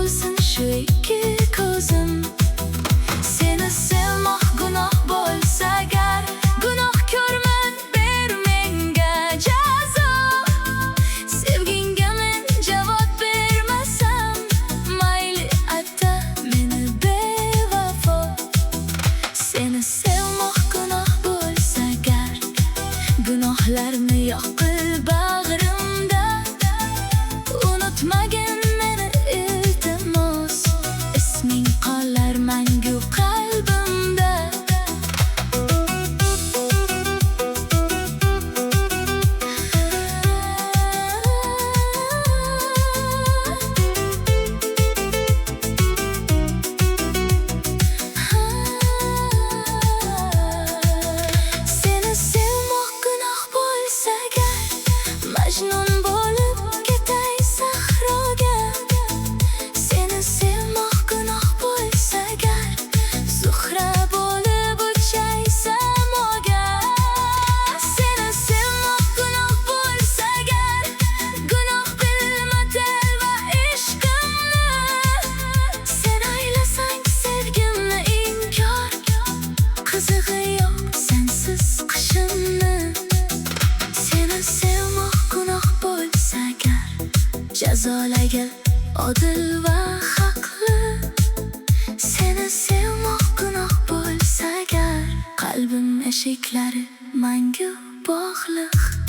bo'lsin shu ikki ko'zim. Seni sevmoq gunoh bo'lsa agar, gunohkorman, ber menga jazo. Sevgingga men javob bermasam, mayli ayta meni bevafo. Seni sevmoq gunoh bo'lsa agar, gunohlarni yoqil bag'rimda. Unutmagin meni iltimos, isming qolar mangu qalbimda. Seni sevmoq gunoh bo'lsa agar, Majnun bo'lib ketay sahroga. Seni sevmoq gunoh bo'lsa agar, Zuhra bo'lib uchay samoga. Seni sevmoq gunoh bo'lsa agar, gunoh bilma telva ishqimni. Sen aylasang sevgimni inkor, qizig'i yo'q sensiz qishimni. Seni sevmoq gunoh bo'lsa agar, jazolagil odil va haqli. Seni sevmoq gunoh bo'lsa agar, qalbim eshiklari mangu bog'liq.